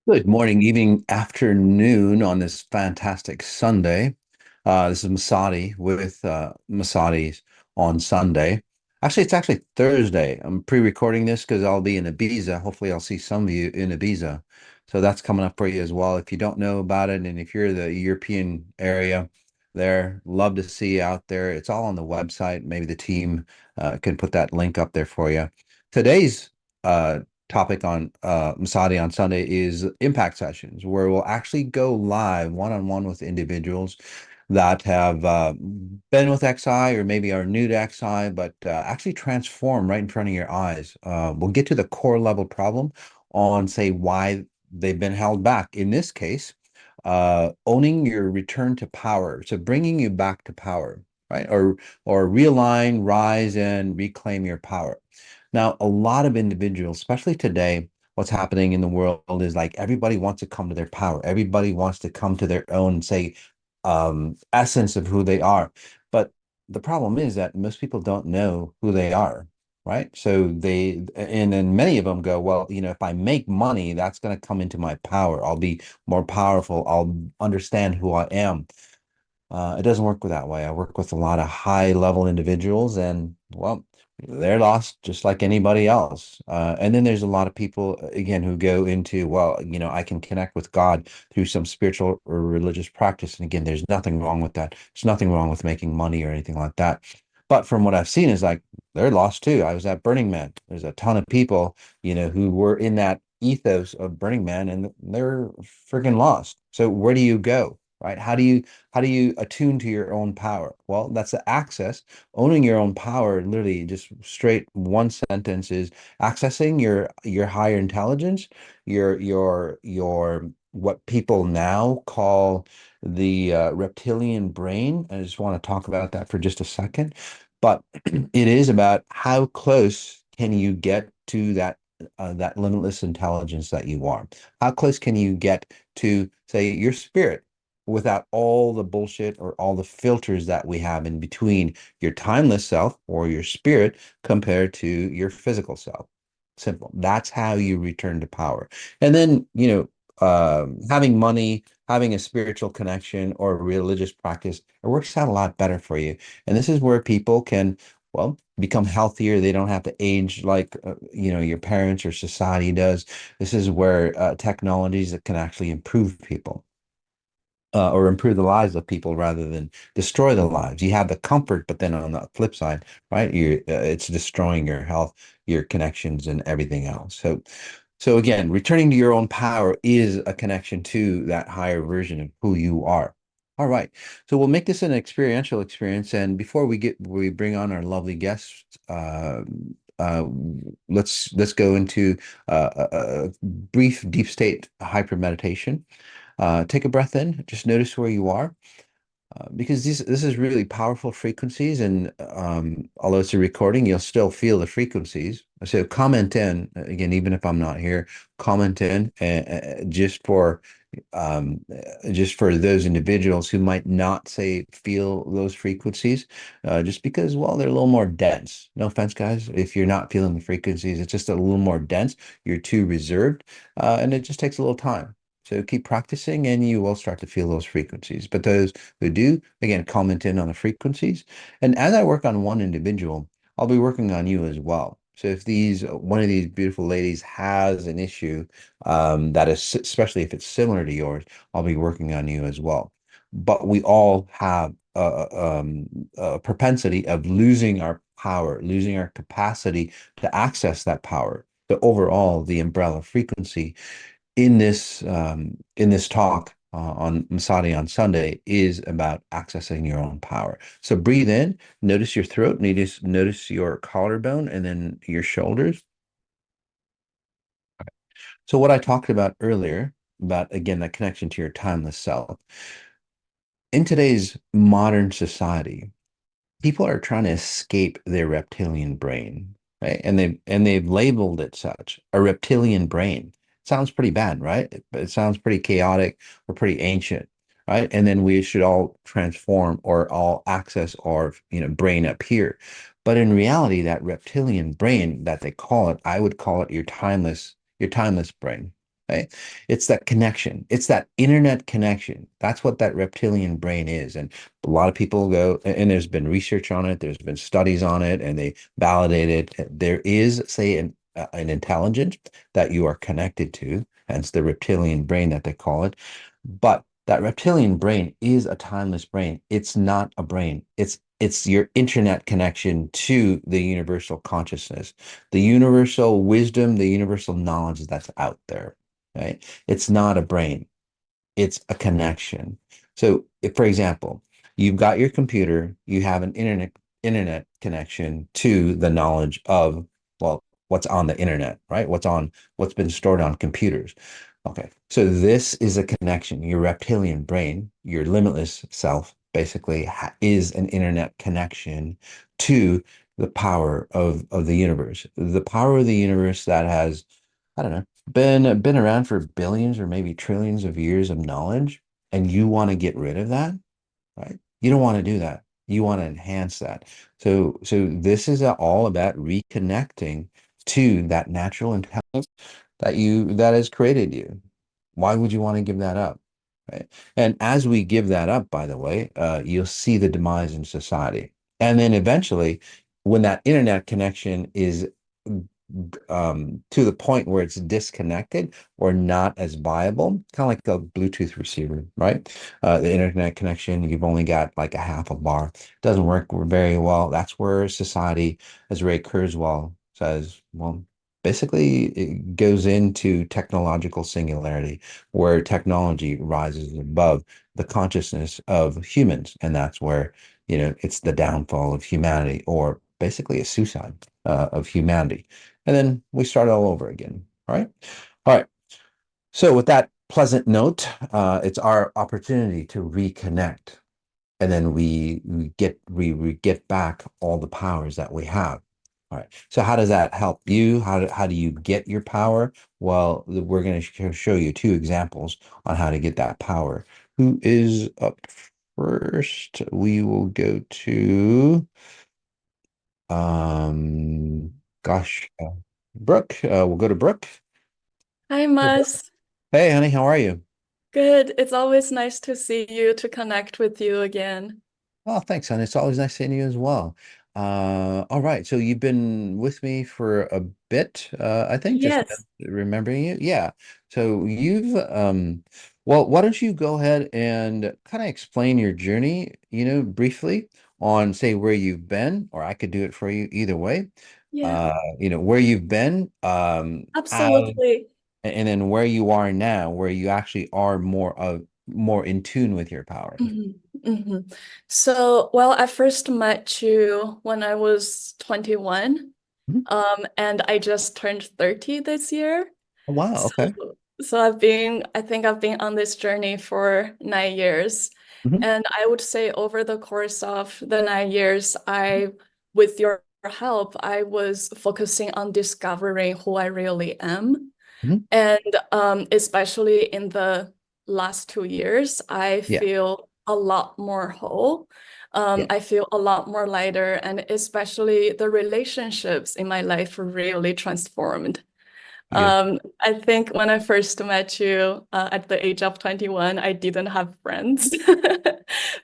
Good morning, evening, afternoon on this fantastic Sunday. This is Masati with Masati's on Sunday. Actually, it's actually Thursday. I'm pre-recording this because I'll be in Ibiza. Hopefully, I'll see some of you in Ibiza. So that's coming up for you as well. If you don't know about it, and if you're the European area there, love to see you out there. It's all on the website. Maybe the team can put that link up there for you. Today's topic on Masadi on Sunday is impact sessions, where we'll actually go live one-on-one with individuals that have been with XI or maybe are new to XI, but actually transform right in front of your eyes. We'll get to the core level problem on, say, why they've been held back. In this case, owning your return to power, so bringing you back to power, right? Or realign, rise, and reclaim your power. Now, a lot of individuals, especially today, what's happening in the world is like everybody wants to come to their power. Everybody wants to come to their own, say, essence of who they are. But the problem is that most people don't know who they are, right? And then many of them go, well, if I make money, that's going to come into my power. I'll be more powerful. I'll understand who I am. It doesn't work that way. I work with a lot of high level individuals, and well, they're lost just like anybody else. And then there's a lot of people, again, who go into, well, I can connect with God through some spiritual or religious practice. And again, there's nothing wrong with that. There's nothing wrong with making money or anything like that. But from what I've seen is like they're lost too. I was at Burning Man. There's a ton of people, who were in that ethos of Burning Man, and they're freaking lost. So where do you go? Right? How do you attune to your own power? Well, that's the access. Owning your own power, literally just straight one sentence is accessing your higher intelligence, your what people now call the reptilian brain. I just want to talk about that for just a second. But it is about how close can you get to that limitless intelligence that you are? How close can you get to, say, your spirit, without all the bullshit or all the filters that we have in between your timeless self or your spirit compared to your physical self? Simple. That's how you return to power. And then, having money, having a spiritual connection or a religious practice, it works out a lot better for you. And this is where people can, well, become healthier. They don't have to age like, your parents or society does. This is where technologies that can actually improve people, or improve the lives of people rather than destroy the lives. You have the comfort, but then on the flip side, right, it's destroying your health, your connections, and everything else. So again, returning to your own power is a connection to that higher version of who you are. All right, so we'll make this an experiential experience, and before we bring on our lovely guests, uh, let's go into a brief deep state hyper meditation. Take a breath in, just notice where you are, because this is really powerful frequencies, and although it's a recording, you'll still feel the frequencies. So comment in, again, even if I'm not here, comment in, just for those individuals who might not, say, feel those frequencies, just because, well, they're a little more dense. No offense, guys, if you're not feeling the frequencies, it's just a little more dense. You're too reserved, and it just takes a little time. So keep practicing and you will start to feel those frequencies. But those who do, again, comment in on the frequencies. And as I work on one individual, I'll be working on you as well. So if one of these beautiful ladies has an issue, that is, especially if it's similar to yours, I'll be working on you as well. But we all have a propensity of losing our power, losing our capacity to access that power. So overall, the umbrella frequency in this talk on Masadi on Sunday is about accessing your own power. So breathe in, notice your throat, notice your collarbone, and then your shoulders. So what I talked about earlier, about again that connection to your timeless self. In today's modern society, people are trying to escape their reptilian brain, right? And they've labeled it such, a reptilian brain. Sounds pretty bad, right? It sounds pretty chaotic or pretty ancient, right? And then we should all transform or all access our, brain up here. But in reality, that reptilian brain that they call it, I would call it your timeless brain. right? It's that connection. It's that internet connection. That's what that reptilian brain is. And a lot of people go, and there's been research on it, there's been studies on it, and they validate it. There is, say, an intelligence that you are connected to, hence the reptilian brain that they call it. But that reptilian brain is a timeless brain. It's not a brain. It's your internet connection to the universal consciousness, the universal wisdom, the universal knowledge that's out there, right? It's not a brain, it's a connection. So, if, for example, you've got your computer, you have an internet connection to the knowledge of, well, what's on the internet, right? What's been stored on computers. Okay, so this is a connection. Your reptilian brain, your limitless self, basically is an internet connection to the power of the universe, the power of the universe that has, I don't know, been around for billions or maybe trillions of years of knowledge, and you want to get rid of that, right? You don't want to do that. You want to enhance that. So this is all about reconnecting to that natural intelligence that has created you. Why would you want to give that up? Right. And as we give that up, by the way, you'll see the demise in society. And then eventually, when that internet connection is to the point where it's disconnected or not as viable, kind of like a Bluetooth receiver, right? The internet connection, you've only got like a half a bar, doesn't work very well. That's where society, as Ray Kurzweil says, well, basically it goes into technological singularity, where technology rises above the consciousness of humans, and that's where, it's the downfall of humanity, or basically a suicide of humanity. And then we start all over again. All right. All right. So with that pleasant note, it's our opportunity to reconnect. And then we get back all the powers that we have. All right. So how does that help you? How do you get your power? Well, we're going to show you two examples on how to get that power. Who is up first? We will go to gosh, Brooke. We'll go to Brooke. Hi, Hey, Brooke. Mus. Hey, honey, how are you? Good. It's always nice to see you, to connect with you again. Oh, thanks, honey. It's always nice seeing you as well. All right. So you've been with me for a bit, I think, just Yes. remembering you. Yeah. So well, why don't you go ahead and kind of explain your journey, briefly on, say, where you've been, or I could do it for you either way. Yeah, Where you've been, absolutely. and then where you are now, where you actually are more in tune with your power. hmm hmm So, well, I first met you when I was 21, Mhm. and I just turned 30 this year. Oh, wow. So, Okay. I think I've been on this journey for 9 years. Mhm. And I would say over the course of the 9 years, with your help, I was focusing on discovering who I really am. Mhm. And especially in the last 2 years, I Yeah. feel a lot more whole. Yeah. I feel a lot more lighter, and especially the relationships in my life really transformed. Beautiful. I think when I first met you at the age of 21, I didn't have friends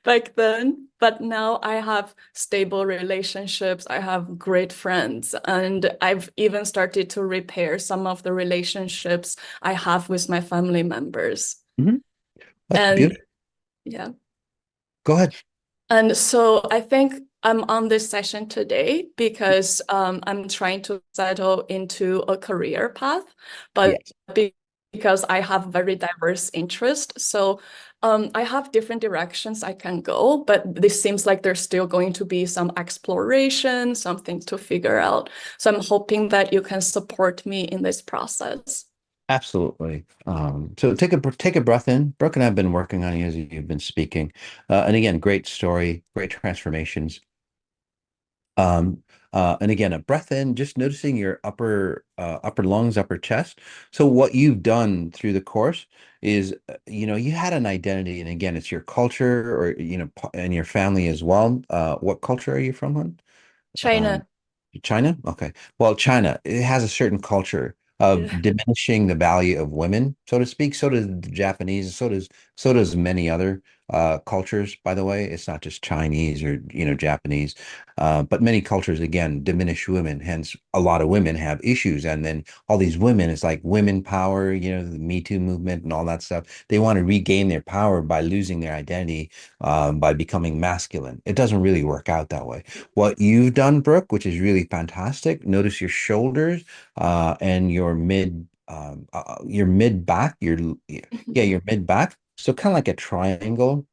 back then. But now I have stable relationships. I have great friends. And I've even started to repair some of the relationships I have with my family members. Mhm. That's And beautiful. yeah. Go ahead. And so I think I'm on this session today because I'm trying to settle into a career path, but Yes. because I have very diverse interests. So I have different directions I can go, but this seems like there's still going to be some exploration, something to figure out. So I'm hoping that you can support me in this process. Absolutely. So take a breath in. Brooke and I've been working on you as you've been speaking. And again, great story, great transformations. Um, and again, a breath in, just noticing your upper lungs, upper chest. So what you've done through the course is, you had an identity, and again, it's your culture, or and your family as well. What culture are you from, hon? Um, China. China? Okay. Well, China, it has a certain culture. of Yeah. diminishing the value of women, so to speak. So does the Japanese, so does many other cultures, by the way. It's not just Chinese or Japanese, but many cultures again diminish women. Hence, a lot of women have issues, and then all these women, it's like women power, the Me Too movement and all that stuff. They want to regain their power by losing their identity, by becoming masculine. It doesn't really work out that way. What you've done, Brooke, which is really fantastic. Notice your shoulders and your mid back, yeah, your mid back. So kind of like a triangle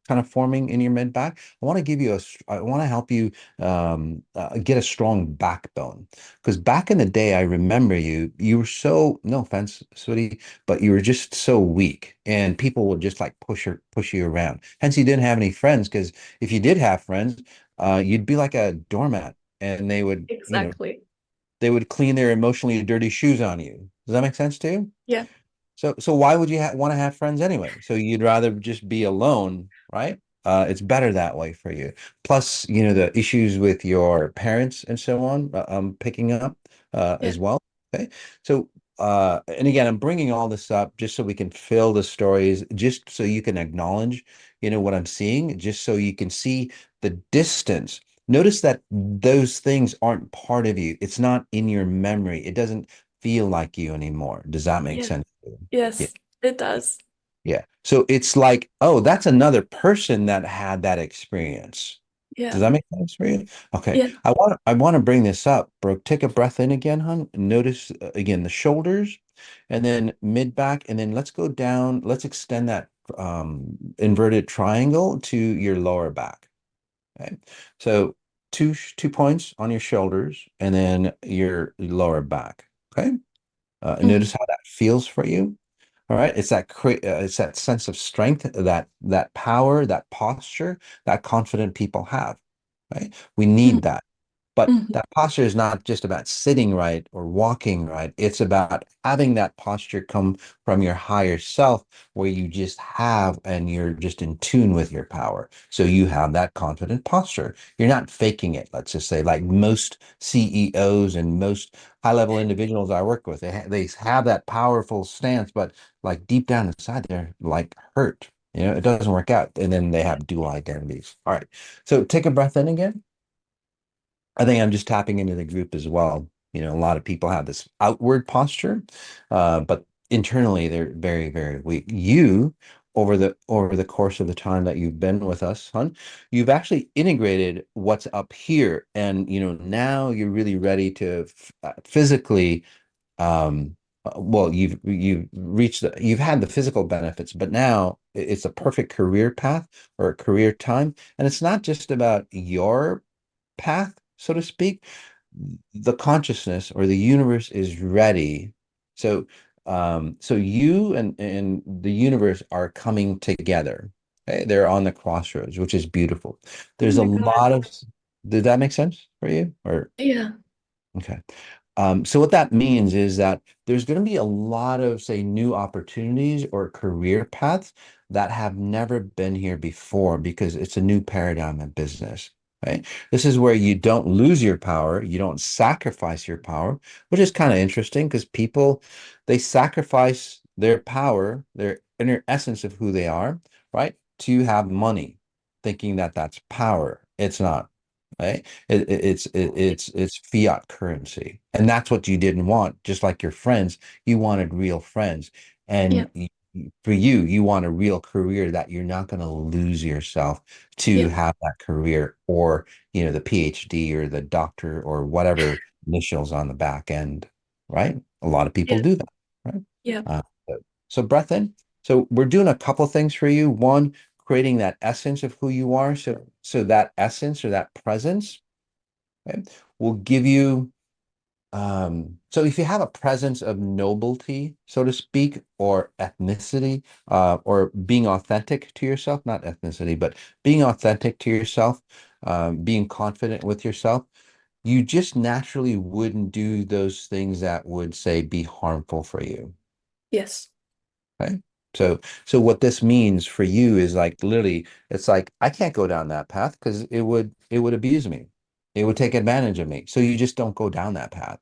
kind of forming in your mid back. I want to help you get a strong backbone. Because back in the day, I remember you were so, no offense, sweetie, but you were just so weak and people would just like push you around. Hence, you didn't have any friends because if you did have friends, you'd be like a doormat and Exactly. they would clean their emotionally dirty shoes on you. Does that make sense to you? Yeah. So why would you want to have friends anyway? So you'd rather just be alone, right? It's better that way for you. Plus, the issues with your parents and so on, I'm picking up Yeah. as well. Okay. So, and again, I'm bringing all this up just so we can fill the stories, just so you can acknowledge, what I'm seeing, just so you can see the distance. Notice that those things aren't part of you. It's not in your memory. It doesn't feel like you anymore. Does that make Yeah. sense? Yeah. Yes, it does. Yeah. So it's like, oh, that's another person that had that experience. Does Yeah. that make sense for you? Okay. Yeah. I want to bring this up, Brooke. Take a breath in again, hon. Notice again the shoulders and then mid back and then let's go down. Let's extend that inverted triangle to your lower back. Okay. So 2 points on your shoulders and then your lower back. Okay. And notice Mm. how that feels for you. All right, it's that sense of strength, that power, that posture that confident people have, right? We Mm. need that. But Mhm. that posture is not just about sitting right or walking right. It's about having that posture come from your higher self where you just have and you're just in tune with your power. So you have that confident posture. You're not faking it, let's just say, like most CEOs and most high-level individuals I work with. They have that powerful stance, but like deep down inside, they're like hurt. It doesn't work out. And then they have dual identities. All right. So take a breath in again. I think I'm just tapping into the group as well. A lot of people have this outward posture, but internally they're very, very weak. Over the course of the time that you've been with us, hon, you've actually integrated what's up here, and now you're really ready to physically. Well, you've had the physical benefits, but now it's a perfect career path or a career time, and it's not just about your path, so to speak. The consciousness or the universe is ready. So, so you and the universe are coming together. Okay? They're on the crossroads, which is beautiful. Oh There's a my God. lot of, did that make sense for you? Or Yeah. okay. So what that means is that there's going to be a lot of, say, new opportunities or career paths that have never been here before because it's a new paradigm in business, right? This is where you don't lose your power, you don't sacrifice your power, which is kind of interesting because people, they sacrifice their power, their inner essence of who they are, right? To have money, thinking that that's power. It's not. Right? It's fiat currency, and that's what you didn't want. Just like your friends, you wanted real friends, Yeah. and for you, you want a real career that you're not going to lose yourself to Yeah. have that career, or the PhD or the doctor or whatever initials on the back end, right? A lot of people Yeah. do that, right? Yeah. Uh, so breath in. So we're doing a couple things for you. One, creating that essence of who you are. So that essence or that presence, okay, will give you so if you have a presence of nobility, so to speak, or ethnicity, or being authentic to yourself, not ethnicity, but being authentic to yourself, being confident with yourself, you just naturally wouldn't do those things that would, say, be harmful for you. Yes. Right. So what this means for you is like literally, it's like I can't go down that path because it would abuse me. It would take advantage of me. So you just don't go down that path.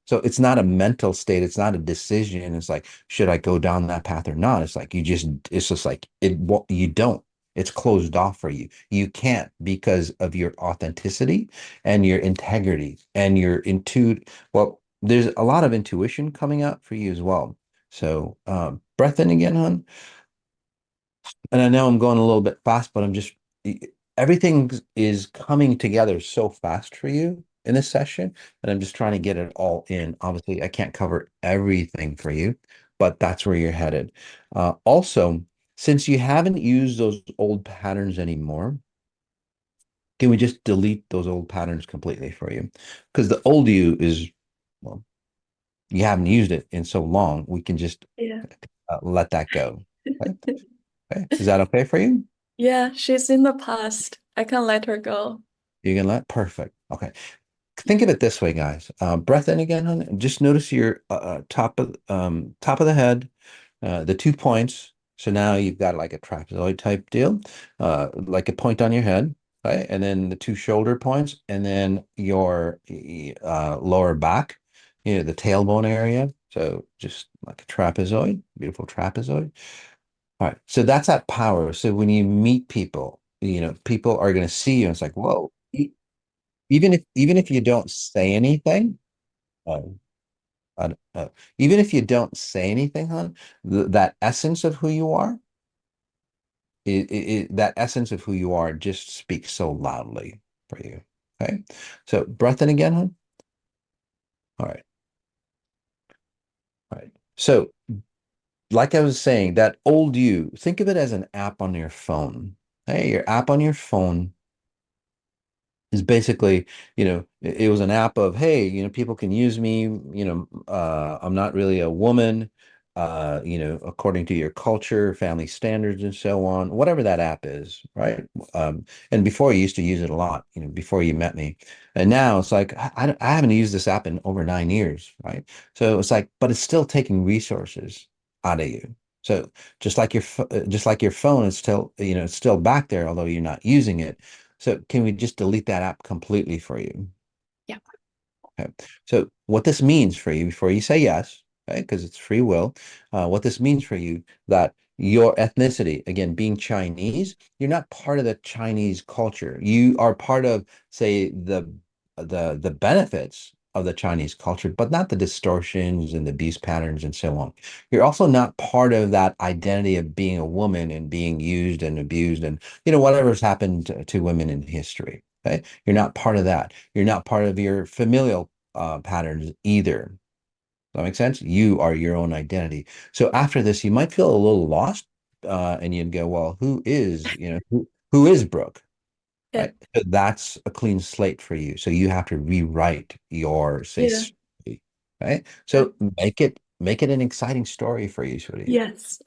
So it's not a mental state. It's not a decision. It's like, should I go down that path or not? It's like it's just like you don't. It's closed off for you. You can't because of your authenticity and your integrity and your Well, there's a lot of intuition coming out for you as well. So, breath in again, hon. And I know I'm going a little bit fast, but everything is coming together so fast for you in this session, and I'm just trying to get it all in. Obviously, I can't cover everything for you, but that's where you're headed. Also, since you haven't used those old patterns anymore, can we just delete those old patterns completely for you? Because the old you is, well, you haven't used it in so long, we can just Yeah. let that go. Okay? Okay. Is that okay for you? Yeah, she's in the past. I can let her go. You can let perfect. Okay. Think of it this way, guys. Breath in again, hon, and just notice your top of the head, the 2 points. So now you've got like a trapezoid type deal, like a point on your head, right? And then the two shoulder points, and then your lower back, the tailbone area. So just like a trapezoid, beautiful trapezoid. All right. So that's that power. So when you meet people, people are going to see you and it's like, whoa. Even if you don't say anything, uh, even if you don't say anything, hon, that essence of who you are, that essence of who you are just speaks so loudly for you. Okay. So breath in again, hon. All right. All right. So like I was saying, that old you, think of it as an app on your phone. Hey, your app on your phone is basically, it was an app of, hey, people can use me, I'm not really a woman, according to your culture, family standards, and so on, whatever that app is, right? And before you used to use it a lot, before you met me. And now it's like, I haven't used this app in over 9 years, right? So it's like, but it's still taking resources out of you. So just like your phone is still, it's still back there, although you're not using it. So can we just delete that app completely for you? Yeah. Okay. So what this means for you before you say yes, okay, because it's free will, what this means for you that your ethnicity, again, being Chinese, you're not part of the Chinese culture. You are part of, say, the benefits of the Chinese culture, but not the distortions and the abuse patterns and so on. You're also not part of that identity of being a woman and being used and abused and whatever's happened to women in history. Okay. You're not part of that. You're not part of your familial patterns either. Does that make sense? You are your own identity. So after this, you might feel a little lost, and you'd go, "Well, who is Brooke?" Yeah. Right? So that's a clean slate for you. So you have to rewrite your say Yeah. story, right? So make it an exciting story for you, sweetie. Yes.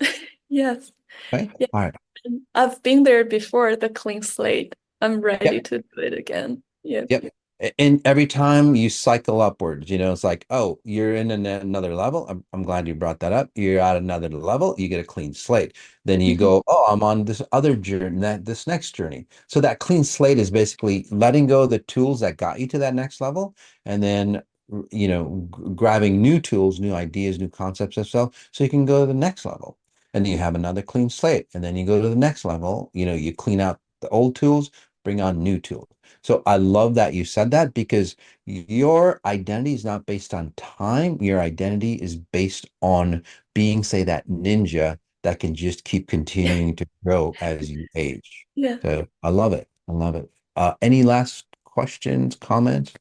Yes. Okay. Yeah. All right. And I've been there before, the clean slate. I'm Yeah. ready to do it again. Yeah. Yep. And every time you cycle upwards, it's like, oh, you're in another level. I'm glad you brought that up. You're at another level. You get a clean slate. Then you Mhm. go, oh, I'm on this other journey, this next journey. So that clean slate is basically letting go of the tools that got you to that next level, and then grabbing new tools, new ideas, new concepts and stuff, so you can go to the next level. And then you have another clean slate, and then you go to the next level. You clean out the old tools, bring on new tools. So I love that you said that because your identity is not based on time. Your identity is based on being, say, that ninja that can just keep continuing to grow as you age. Yeah. So I love it. I love it. Any last questions, comments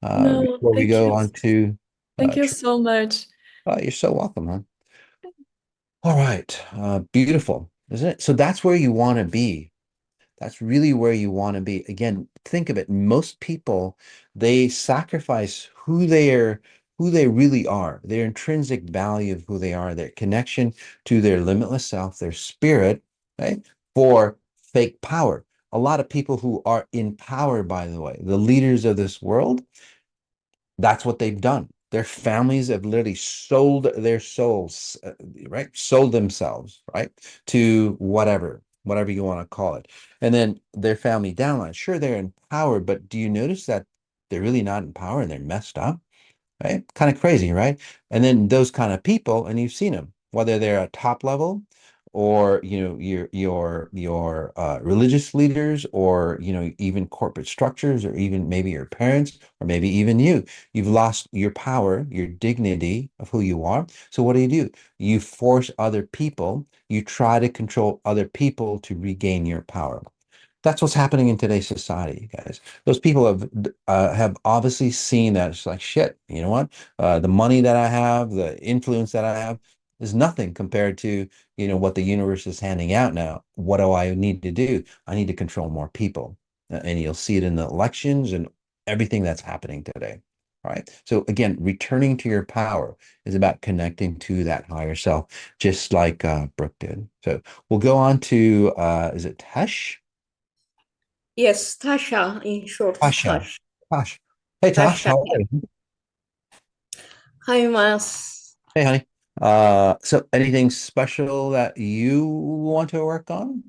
No, before we thank go you. on to Thank you so much. you're so welcome, huh? All right. Beautiful, isn't it? So that's where you want to be. That's really where you want to be. Again, think of it. Most people, they sacrifice who they really are, their intrinsic value of who they are, their connection to their limitless self, their spirit, right? For fake power. A lot of people who are in power, by the way, the leaders of this world, that's what they've done. Their families have literally sold their souls, right? Sold themselves, right? To whatever you want to call it. And then their family downline. Sure, they're in power, but do you notice that they're really not in power and they're messed up? right? Kind of crazy, right? And then those kind of people, and you've seen them, whether they're at top level or your religious leaders or even corporate structures or even maybe your parents or maybe even you. You've lost your power, your dignity of who you are. So what do? You force other people, you try to control other people to regain your power. That's what's happening in today's society, guys. Those people have obviously seen that it's like shit. You know what? The money that I have, the influence that I have, is nothing compared to what the universe is handing out now. What do I need to do? I need to control more people, and you'll see it in the elections and everything that's happening today. All right. So again, returning to your power is about connecting to that higher self, just like Brooke did. So we'll go on to is it Tesh? Yes, Tasha, in short, Tasha. Tash. Tosh. Hey, Tosh, Tasha, how yeah. are you? Hi, Mas. Hey, honey. So anything special that you want to work on?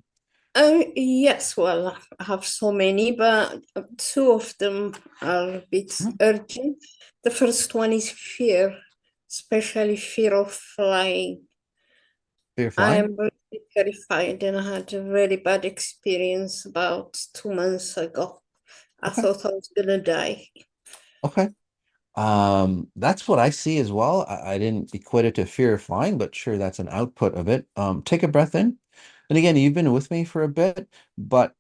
Yes, well, I have so many, but two of them are a bit Hmm. urgent. The first one is fear, especially fear of flying. You're I flying? am really terrified, and I had a very bad experience about 2 months ago. I Okay. thought I was gonna die. Okay. That's what I see as well. I didn't equate it to fear of flying, but sure, that's an output of it. Take a breath in. And again, you've been with me for a bit, but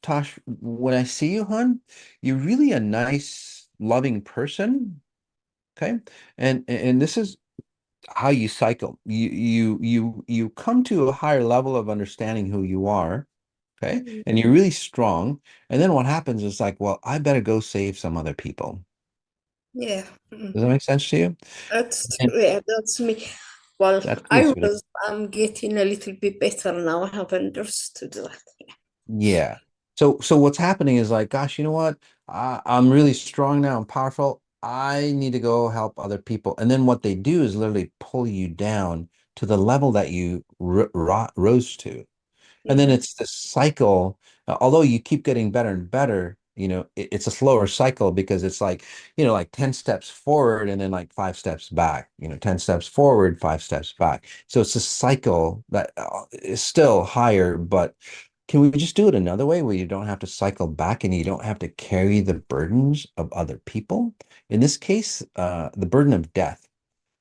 Tosh, when I see you, hon, you're really a nice, loving person. Okay. And this is how you cycle. You come to a higher level of understanding who you are, okay? Mm. And you're really strong. And then what happens is like, well, I better go save some other people. Yeah. Does that make sense to you? That's And true. Yeah, that's me. Well, that's you, sweetie. I'm getting a little bit better now. I have understood that. Yeah. So what's happening is like, gosh, you know what? I'm really strong now. I'm powerful. I need to go help other people. And then what they do is literally pull you down to the level that you rose to. And then Yeah. it's this cycle. Although you keep getting better and better, it's a slower cycle because it's like 10 steps forward and then like 5 steps back, 10 steps forward, 5 steps back. So it's a cycle that is still higher, but can we just do it another way where you don't have to cycle back and you don't have to carry the burdens of other people? In this case, the burden of death.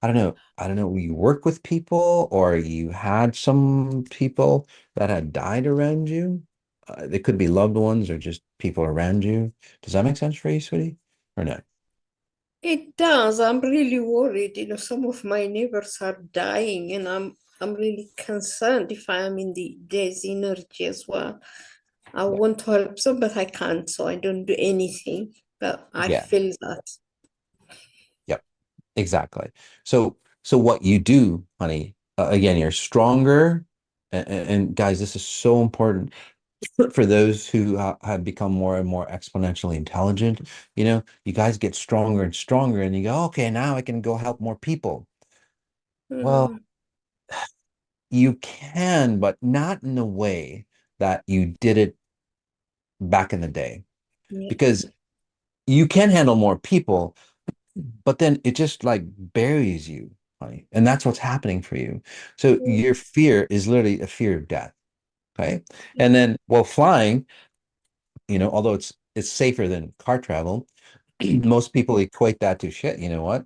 I don't know. I don't know. You work with people or you had some people that had died around you. They could be loved ones or just people around you. Does that make sense for you, sweetie? Or no? It does. I'm really worried. Some of my neighbors are dying, and I'm really concerned if I am in there's energy as well. I Yeah. want to help them, but I can't, so I don't do anything. But I Yeah. feel that. Yep. Exactly. So what you do, honey, again, you're stronger. And guys, this is so important for those who have become more and more exponentially intelligent. You guys get stronger and stronger, and you go, okay, now I can go help more people. Well, Mm, you can, but not in the way that you did it back in the day, yeah. because you can handle more people, but then it just like buries you, right? And that's what's happening for you. So Mm, your fear is literally a fear of death. Okay. And then, well, flying, although it's safer than car travel, most people equate that to shit. You know what?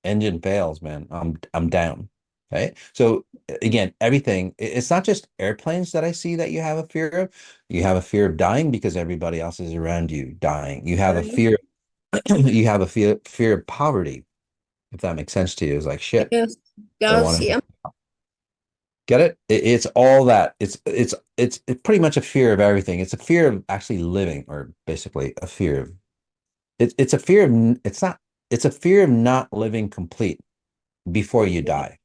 Engine fails, man. I'm down. Okay. So again, everything, it's not just airplanes that I see that you have a fear of. You have a fear of dying because everybody else is around you dying. You have a mm. fear, you have a fear of poverty, if that makes sense to you. It's like shit. Yes, I don't does. want to Yeah. get it. It's all that. It's pretty much a fear of everything. It's a fear of actually living, or basically a fear of it's a fear of it's not it's a fear of not living complete before you Yeah. die.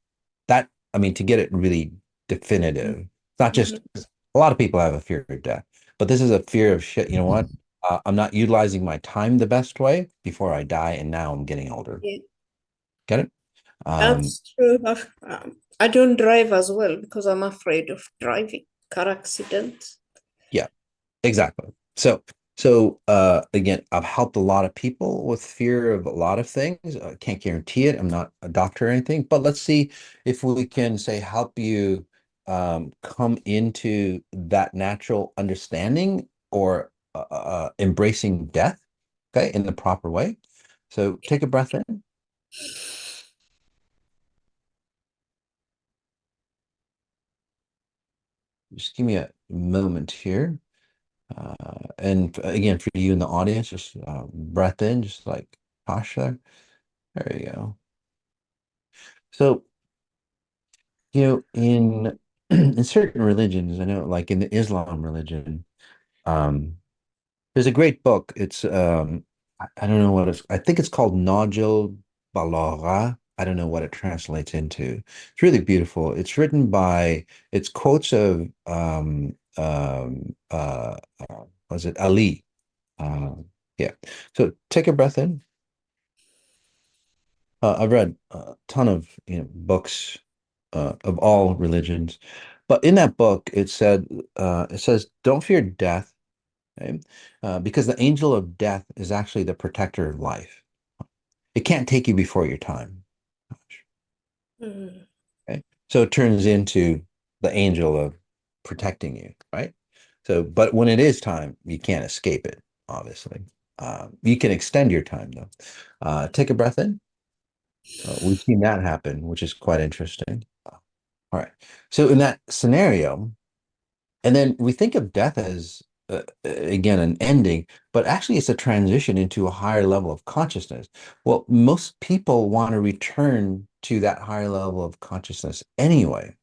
That, I mean, to get it really definitive, it's not just Mhm. a lot of people have a fear of death, but this is a fear of shit. You know what? I'm not utilizing my time the best way before I die, and now I'm getting older. Yeah. Get it? Um, That's true. I don't drive as well because I'm afraid of driving car accidents. yeah, exactly. So So again, I've helped a lot of people with fear of a lot of things. I can't guarantee it. I'm not a doctor or anything, but let's see if we can say help you come into that natural understanding or embracing death, okay, in the proper way. So take a breath in. Just give me a moment here. And again, for you in the audience, just breath in, just like posture. There you go. So, in in certain religions, I know, like in the Islam religion, um, there's a great book. It's I don't know what I think it's called Najil Balagha. I don't know what it translates into. It's really beautiful. It's quotes of was it Ali? Yeah. So take a breath in. I've read a ton of books of all religions, but in that book it says don't fear death, okay? Because the angel of death is actually the protector of life. It can't take you before your time. Mm. Okay, so it turns into the angel of protecting you, right? So, but when it is time, you can't escape it. Obviously, you can extend your time though. Take a breath in. We've seen that happen, which is quite interesting. All right. So in that scenario, and then we think of death as again an ending, but actually it's a transition into a higher level of consciousness. Well, most people want to return to that higher level of consciousness anyway.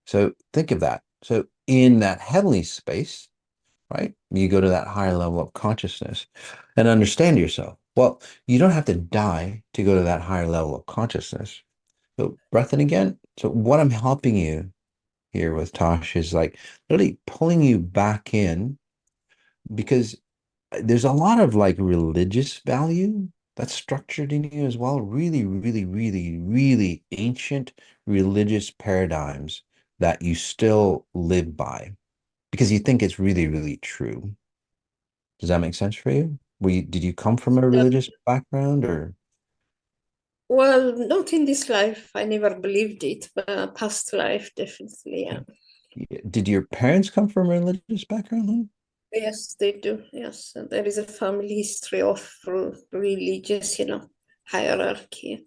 So think of that. So in that heavenly space, right? You go to that higher level of consciousness and understand yourself. Well, you don't have to die to go to that higher level of consciousness. So breath in again. So what I'm helping you here with Tosh is like really pulling you back in because there's a lot of like religious value that's structured in you as well. Really, really, really, really ancient religious paradigms that you still live by because you think it's really, really true. Does that make sense for you? Did you come from a Yeah. religious background or Well, not in this life. I never believed it, but past life, definitely. Yeah. did your parents come from a religious background then? Yes, they do. Yes, and there is a family history of religious, hierarchy.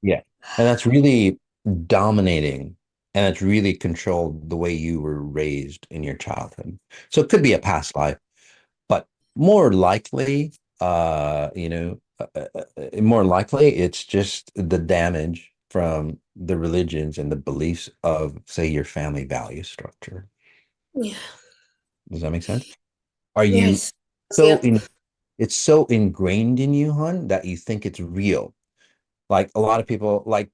Yeah. And that's really dominating and it's really controlled the way you were raised in your childhood. So it could be a past life, but more likely, more likely it's just the damage from the religions and the beliefs of, say, your family value structure. Yeah. Does that make sense? Are you Yes. so Yep. in it's so ingrained in you, hon, that you think it's real? Like a lot of people, like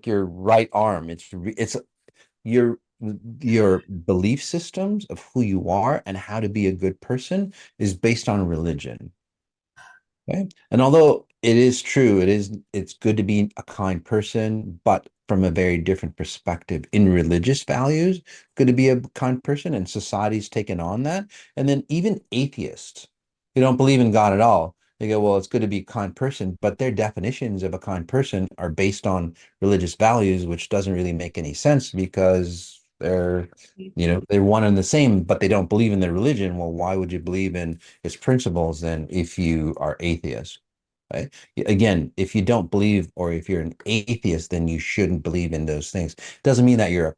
your right arm, it's your your belief systems of who you are and how to be a good person is based on religion. Okay. And although it is true, it's good to be a kind person, but from a very different perspective. In religious values, good to be a kind person, and society's taken on that. And then even atheists who don't believe in God at all, they go, well, it's good to be a kind person, but their definitions of a kind person are based on religious values, which doesn't really make any sense because they're one and the same, but they don't believe in their religion. Well, why would you believe in its principles then if you are atheist, right? Again, if you don't believe or if you're an atheist, then you shouldn't believe in those things. It doesn't mean that you're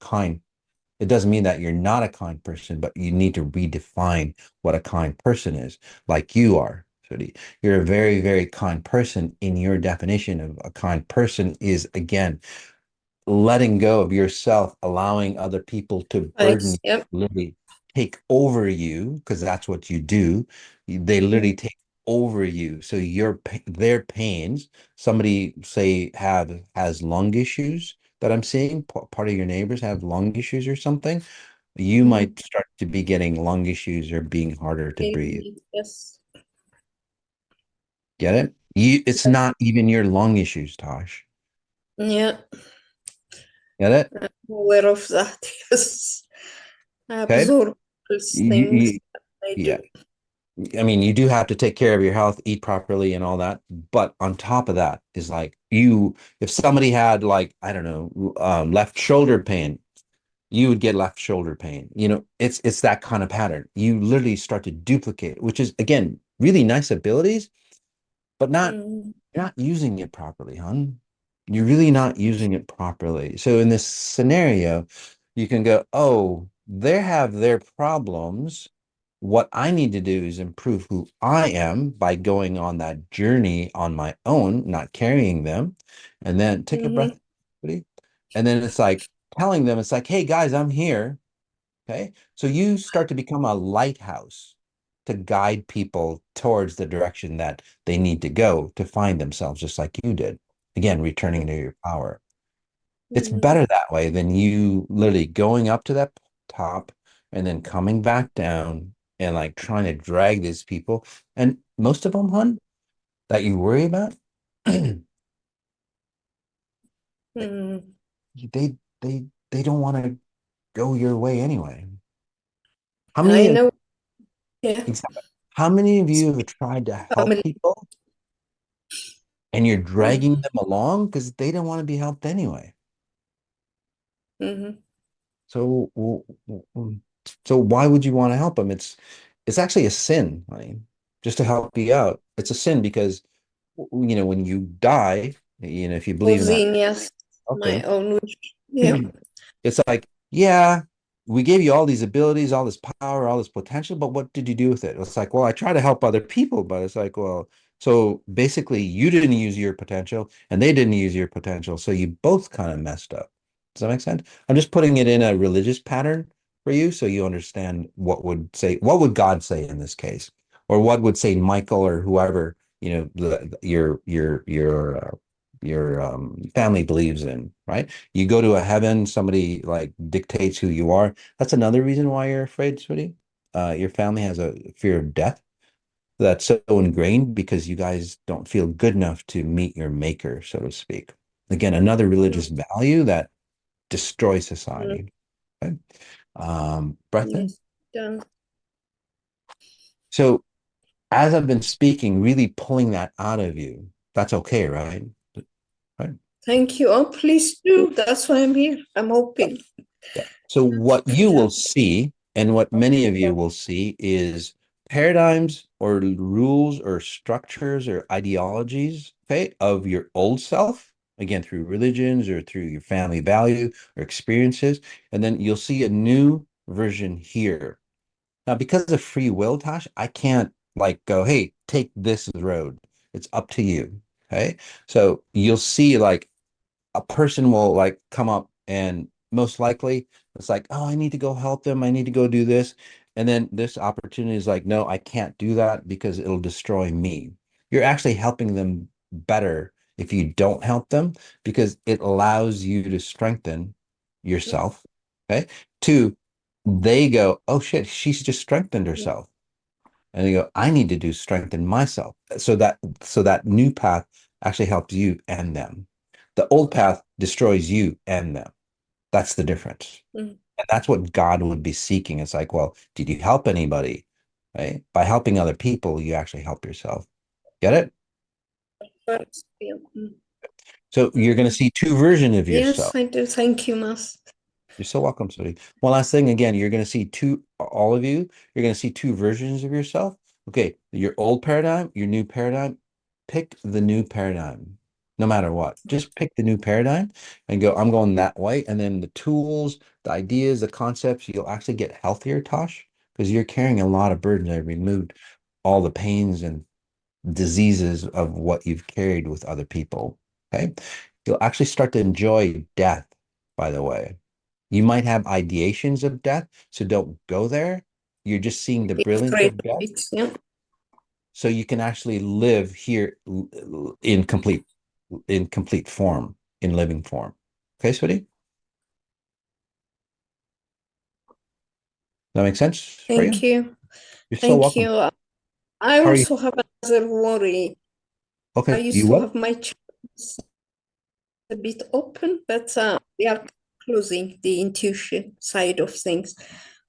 not a kind person, but you need to redefine what a kind person is, like you are. So you're a very, very kind person in your definition of a kind person is, again, letting go of yourself, allowing other people to burden Thanks. Yep. you, literally take over you, because that's what you do. They literally take over you. So their pains, somebody say has lung issues that I'm seeing, part of your neighbors have lung issues or something, you Mm-hmm. might start to be getting lung issues or being harder to breathe. Yes. Get it? It's not even your lung issues, Tosh. Yeah. Get it? I'm aware of that. Yes. I Okay. absorb those You, things. you, I yeah. do. I mean, you do have to take care of your health, eat properly and all that. But on top of that is like if somebody had like, I don't know, left shoulder pain, you would get left shoulder pain. It's that kind of pattern. You literally start to duplicate, which is again, really nice abilities, but Mm, you're not using it properly, hon. You're really not using it properly. So in this scenario, you can go, oh, they have their problems. What I need to do is improve who I am by going on that journey on my own, not carrying them. And then take a breath, mhm, everybody. And then it's like telling them, it's like, hey guys, I'm here. Okay. So you start to become a lighthouse to guide people towards the direction that they need to go to find themselves, just like you did. Again, returning to your power. It's mhm, better that way than you literally going up to that top and then coming back down and like trying to drag these people. And most of them, hun, that you worry about, they mm. they don't want to go your way anyway. How I many know. Yeah. exactly, how many of you have tried to help Family. people and you're Mm, dragging them along because they don't want to be helped anyway? mhm, So, so why would you want to help them? It's actually a sin, honey, just to help you out. It's a sin because when you die, if you believe in that, causing, yes, my okay, own wish. Yeah. it's like, yeah, we gave you all these abilities, all this power, all this potential, but what did you do with it? It's like, well, I try to help other people, but it's like, well, so basically you didn't use your potential and they didn't use your potential. So you both kind of messed up. Does that make sense? I'm just putting it in a religious pattern for you so you understand what would God say in this case? Or what would say Michael or whoever, your family believes in, right? You go to a heaven, somebody like dictates who you are. That's another reason why you're afraid, sweetie. Your family has a fear of death that's so ingrained because you guys don't feel good enough to meet your maker, so to speak. Again, another religious value that destroys Mm, society. Okay? Breath in. yes. Done. So as I've been speaking, really pulling that out of you, that's okay, right? Right. Thank you. Oh, please do. That's why I'm here. I'm hoping. Yeah. So what you will see, and what many of you will see, is paradigms or rules or structures or ideologies, okay, of your old self, again, through religions or through your family value or experiences. And then you'll see a new version here. Now, because of free will, Tosh, I can't like go, hey, take this road. It's up to you. Okay. So you'll see like a person will like come up and most likely it's like, oh, I need to go help them. I need to go do this. And then this opportunity is like, no, I can't do that because it'll destroy me. You're actually helping them better if you don't help them because it allows you to strengthen yourself. Okay. Two, they go, oh shit, she's just strengthened herself. And they go, I need to do strengthen myself. So that new path actually helps you and them. The old path destroys you and them. That's the difference. Mm, And that's what God would be seeking. It's like, well, did you help anybody? Right? By helping other people, you actually help yourself. Get it? first, yeah. Mm, So you're going to mhm. see two versions of yourself. Yes, I do. Thank you, Mas. You're so welcome, sweetie. One last thing, again, you're going to see all of you, you're going to see two versions of yourself. Okay, your old paradigm, your new paradigm. Pick the new paradigm, no matter what. Just pick the new paradigm and go, I'm going that way. And then the tools, the ideas, the concepts, you'll actually get healthier, Tosh, because you're carrying a lot of burdens. I removed all the pains and diseases of what you've carried with other people. Okay. You'll actually start to enjoy death, by the way. You might have ideations of death, so don't go there. You're just seeing the It's brilliance great. of death, It's, yeah. so you can actually live here in complete form, in living form. Okay, sweetie? That makes sense for Thank you? you. You're so Thank welcome. you. I How are you? also have another worry. I Okay, you used to what? have my channels a bit open, but we are closing the intuition side of things.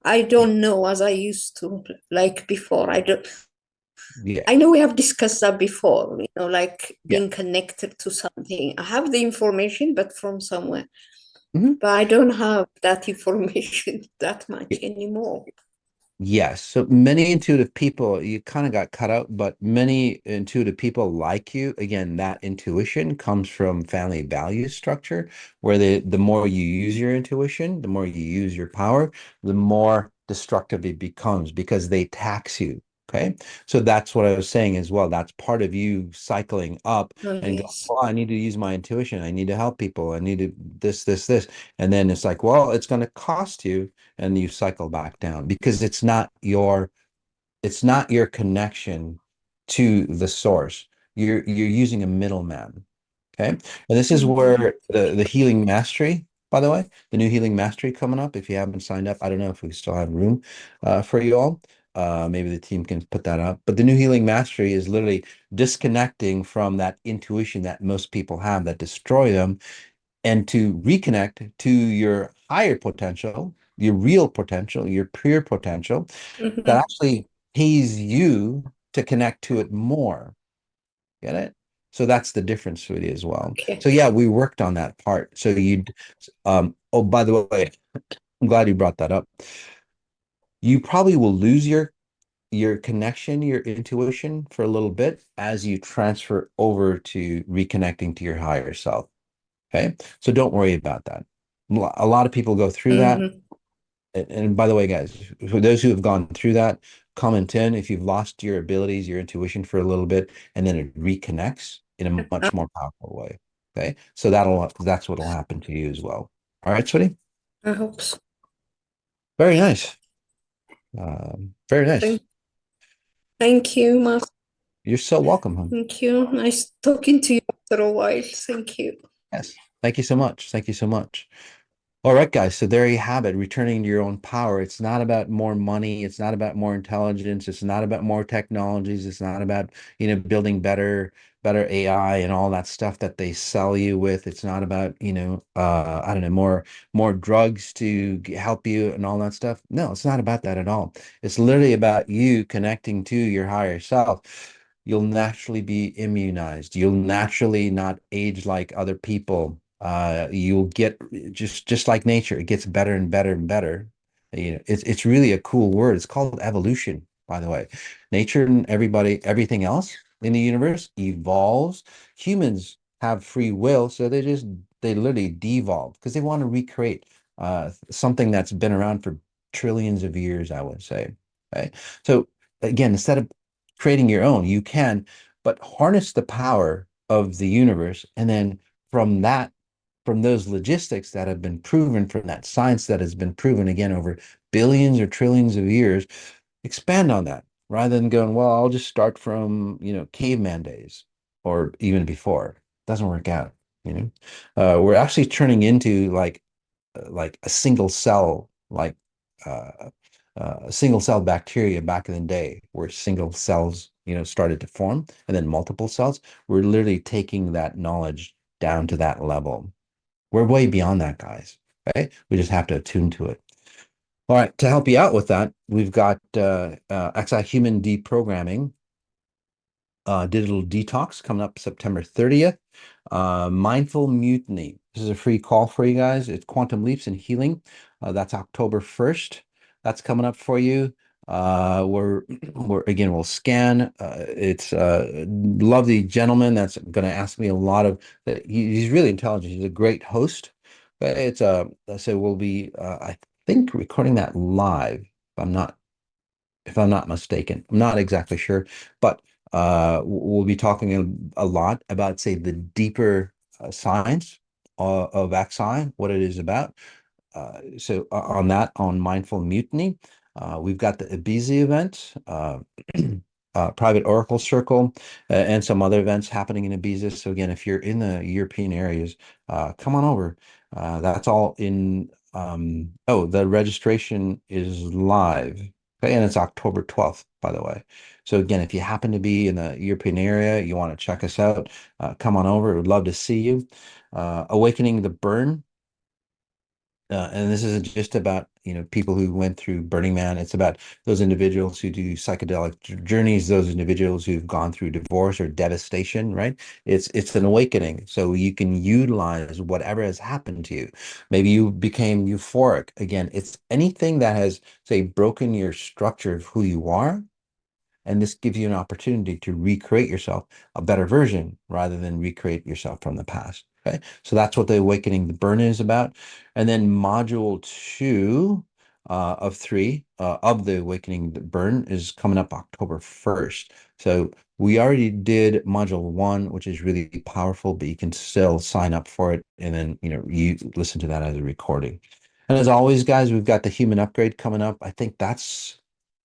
I don't know as I used to, like before. I don't. Yeah. I know we have discussed that before, like Yeah. being connected to something. I have the information, but from somewhere. Mhm. But I don't have that information that much anymore. Yes. So many intuitive people, you kind of got cut out, but many intuitive people like you, again, that intuition comes from family value structure, where the more you use your intuition, the more you use your power, the more destructive it becomes because they tax you. Okay. So that's what I was saying as well. That's part of you cycling up Oh, and go, yes. well, I need to use my intuition. I need to help people. I need to this. And then it's like, well, it's going to cost you, and you cycle back down because it's not your connection to the source. You're using a middleman. Okay. And this is Mhm. where the healing mastery, by the way, the new healing mastery coming up. If you haven't signed up, I don't know if we still have room for you all. Maybe the team can put that up. But the new healing mastery is literally disconnecting from that intuition that most people have that destroy them, and to reconnect to your higher potential, your real potential, your pure potential that Mhm. actually pays you to connect to it more. Get it? So that's the difference, sweetie, as well. Okay. So yeah, we worked on that part. So oh, by the way, I'm glad you brought that up. You probably will lose your connection, your intuition for a little bit as you transfer over to reconnecting to your higher self. Okay. So don't worry about that. A lot of people go through that. Mhm. And by the way, guys, for those who have gone through that, comment in if you've lost your abilities, your intuition for a little bit, and then it reconnects in a I much more powerful way. Okay. So that's what'll happen to you as well. All right, sweetie. I hope so. Very nice. Very nice. Thank, thank you, Mark. You're so welcome, hon. Thank you. Nice talking to you after a while. Thank you. Yes. Thank you so much. Thank you so much. All right, guys. So there you have it, returning to your own power. It's not about more money. It's not about more intelligence. It's not about more technologies. It's not about, building better AI and all that stuff that they sell you with. It's not about, I don't know, more drugs to help you and all that stuff. No, it's not about that at all. It's literally about you connecting to your higher self. You'll naturally be immunized. You'll naturally not age like other people. You'll get just like nature. It gets better and better and better. It's really a cool word. It's called evolution, by the way. Nature and everything else in the universe evolves. Humans have free will, so they literally devolve because they want to recreate something that's been around for trillions of years, I would say. Okay. So again, instead of creating your own, you can, but harness the power of the universe, and then from that, from those logistics that have been proven, from that science that has been proven again over billions or trillions of years, expand on that rather than going, well, I'll just start from, caveman days or even before. Doesn't work out, you know. We're actually turning into like a single cell, like uh, a single cell bacteria back in the day, where single cells, started to form, and then multiple cells. We're literally taking that knowledge down to that level. We're way beyond that, guys. Okay, we just have to attune to it. All right, to help you out with that, we've got XI Human Deprogramming Digital Detox coming up September 30th. Mindful Mutiny. This is a free call for you guys. It's Quantum Leaps and Healing. That's October 1st. That's coming up for you. We'll scan. It's a lovely gentleman that's going to ask me a lot of. He's really intelligent. He's a great host. But so we'll be, I think, recording that live. If I'm not mistaken. I'm not exactly sure, but we'll be talking a lot about, say, the deeper science of XI, what it is about. On that, on Mindful Mutiny, we've got the Ibiza event, Private Oracle Circle, and some other events happening in Ibiza. So again, if you're in the European areas, come on over. That's all in. The registration is live. Okay, and it's October 12th, by the way. So again, if you happen to be in the European area, you want to check us out, come on over. We'd love to see you. Awakening the Burn. And this isn't just about, people who went through Burning Man. It's about those individuals who do psychedelic journeys, those individuals who've gone through divorce or devastation, right? It's an awakening. So you can utilize whatever has happened to you. Maybe you became euphoric. Again, it's anything that has, say, broken your structure of who you are, and this gives you an opportunity to recreate yourself, a better version, rather than recreate yourself from the past. Okay. So that's what the Awakening the Burn is about. And then module two of three of the Awakening the Burn is coming up October 1st. So we already did module one, which is really powerful, but you can still sign up for it and then, you listen to that as a recording. And as always, guys, we've got the human upgrade coming up. I think that's,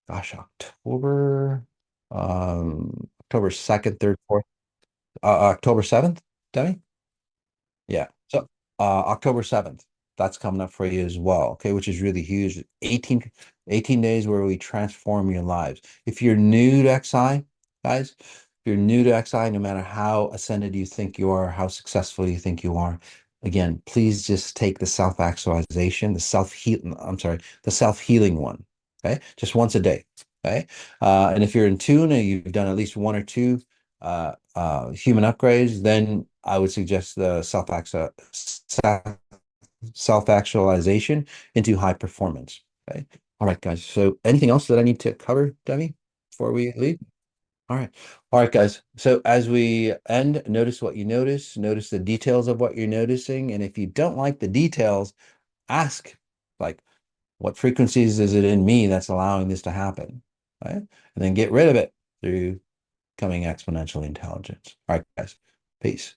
gosh, October 2nd, 3rd, 4th, October 7th, Demi? Yeah. So October 7th, that's coming up for you as well. Okay, which is really huge. 18 days where we transform your lives. If you're new to XI, guys, if you're new to XI, no matter how ascended you think you are, how successful you think you are, again, please just take the self-actualization, I'm sorry, the self-healing one. Okay, just once a day. Okay. And if you're in tune and you've done at least one or two human upgrades, then I would suggest the self-actualization into high performance. Okay. All right, guys. So anything else that I need to cover, Demi, before we leave? All right. All right, guys. So as we end, notice what you notice the details of what you're noticing. And if you don't like the details, ask, like, what frequencies is it in me that's allowing this to happen? Right? And then get rid of it through coming exponential intelligence. All right, guys. Peace.